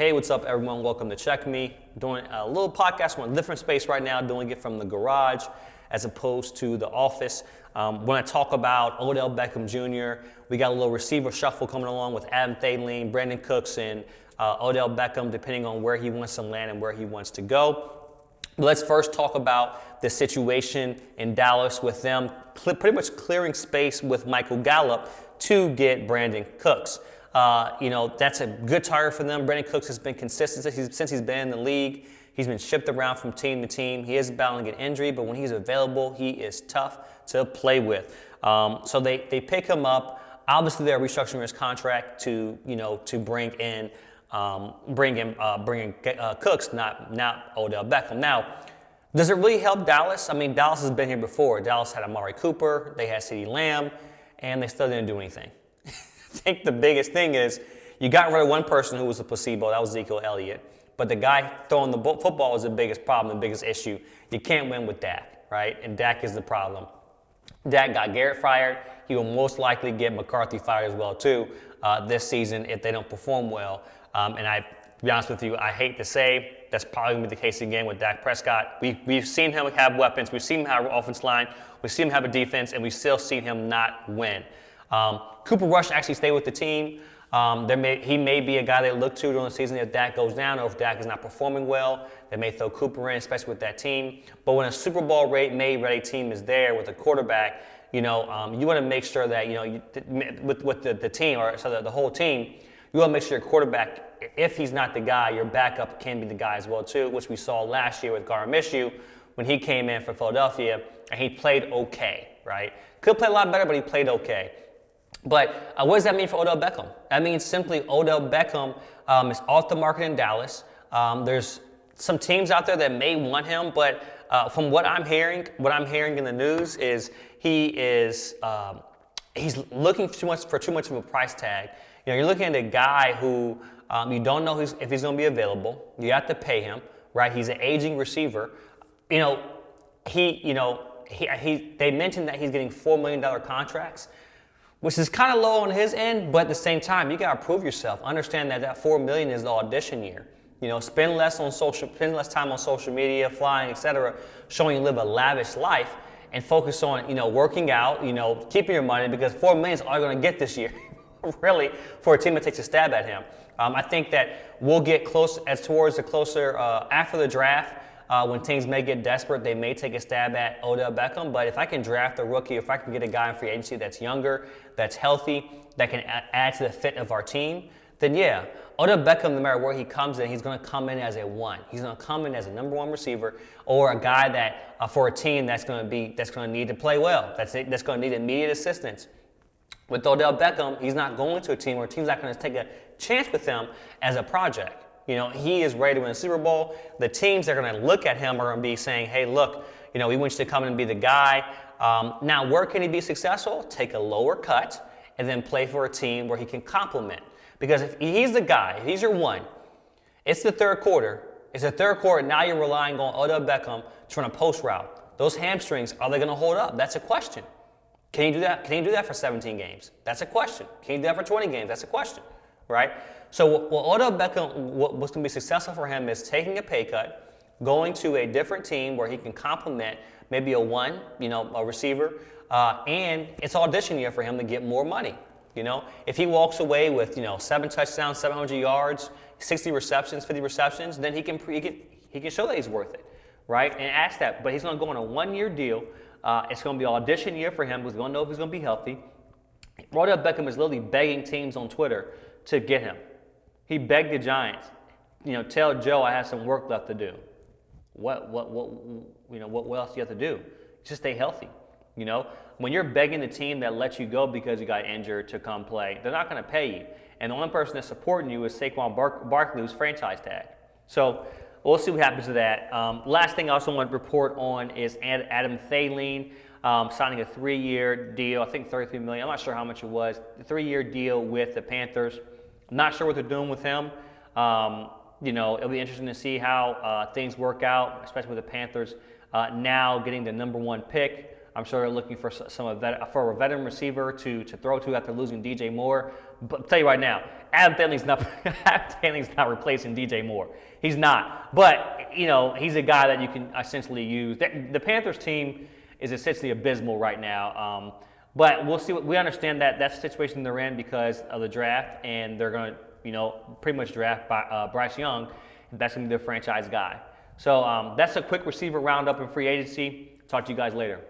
Hey, what's up, everyone? Welcome to Check Me. Doing a little podcast from a different space right now, doing it from the garage as opposed to the office. When I talk about Odell Beckham Jr., we got a little receiver shuffle coming along with Adam Thielen, Brandon Cooks, and Odell Beckham, depending on where he wants to land and where he wants to go. But let's first talk about the situation in Dallas with them pretty much clearing space with Michael Gallup to get Brandon Cooks. That's a good target for them. Brandon Cooks has been consistent since he's been in the league. He's been shipped around from team to team. He is battling an injury, but when he's available, he is tough to play with. So they pick him up. Obviously, they're restructuring his contract to bring in Cooks, not Odell Beckham. Now, does it really help Dallas? I mean, Dallas has been here before. Dallas had Amari Cooper, they had CeeDee Lamb, and they still didn't do anything. I think the biggest thing is you got rid of one person who was a placebo. That was Ezekiel Elliott. But the guy throwing the football is the biggest problem, the biggest issue. You can't win with Dak, right? And Dak is the problem. Dak got Garrett fired. He will most likely get McCarthy fired as well, too, this season if they don't perform well. To be honest with you, I hate to say that's probably going to be the case again with Dak Prescott. We've seen him have weapons. We've seen him have an offense line. We've seen him have a defense, and we've still seen him not win. Cooper Rush actually stayed with the team. He may be a guy they look to during the season if Dak goes down or if Dak is not performing well. They may throw Cooper in, especially with that team. But when a Super Bowl made-ready team is there with a quarterback, you want to make sure that with the team or so that the whole team, you want to make sure your quarterback, if he's not the guy, your backup can be the guy as well too, which we saw last year with Gardner Minshew when he came in for Philadelphia and he played okay, right? Could play a lot better, but he played okay. But what does that mean for Odell Beckham? That means simply Odell Beckham is off the market in Dallas. There's some teams out there that may want him, but from what I'm hearing in the news is he's looking for too much of a price tag. You're looking at a guy who you don't know if he's going to be available. You have to pay him, right? He's an aging receiver. They mentioned that he's getting $4 million contracts, which is kind of low on his end, but at the same time, you got to prove yourself. Understand that $4 million is the audition year. Spend less time on social media, flying, etc., showing you live a lavish life, and focus on, working out, keeping your money, because $4 million is all you're going to get this year, really, for a team that takes a stab at him. I think that we'll get closer after the draft. When teams may get desperate, they may take a stab at Odell Beckham. But if I can draft a rookie, if I can get a guy in free agency that's younger, that's healthy, that can add to the fit of our team, then yeah, Odell Beckham, no matter where he comes in, he's going to come in as a one. He's going to come in as a number one receiver or a guy that for a team that's going to need to play well, that's going to need immediate assistance. With Odell Beckham, he's not going to a team where a team's not going to take a chance with him as a project. He is ready to win a Super Bowl. The teams that are going to look at him are going to be saying, hey, look, we want you to come in and be the guy. Now, where can he be successful? Take a lower cut and then play for a team where he can complement. Because if he's the guy, if he's your one, it's the third quarter. Now you're relying on Odell Beckham to run a post route. Those hamstrings, are they going to hold up? That's a question. Can you do that? Can you do that for 17 games? That's a question. Can you do that for 20 games? That's a question, right? So Odell Beckham, what's going to be successful for him is taking a pay cut, going to a different team where he can complement maybe a receiver, and it's audition year for him to get more money. If he walks away with 7 touchdowns, 700 yards, 60 receptions, 50 receptions, then he can show that he's worth it, right? And ask that. But he's going to go on a 1-year deal. It's going to be audition year for him because we don't know if he's going to be healthy. Odell Beckham is literally begging teams on Twitter to get him. He begged the Giants, tell Joe I have some work left to do. What else do you have to do? Just stay healthy. When you're begging the team that lets you go because you got injured to come play, they're not going to pay you. And the only person that's supporting you is Saquon Barkley, who's franchise tag. So we'll see what happens to that. Last thing I also want to report on is Adam Thielen signing a 3-year deal. I think $33 million. I'm not sure how much it was. A 3-year deal with the Panthers. I'm not sure what they're doing with him. It'll be interesting to see how things work out, especially with the Panthers now getting the number 1 pick. I'm sure they're looking for a veteran receiver to throw to after losing DJ Moore. But I'll tell you right now, Adam Thiele's not replacing DJ Moore. He's not. But, you know, he's a guy that you can essentially use. The Panthers team is essentially abysmal right now. But we'll see. We understand that that's the situation they're in because of the draft, and they're going to, you know, pretty much draft Bryce Young, and that's going to be their franchise guy. So that's a quick receiver roundup in free agency. Talk to you guys later.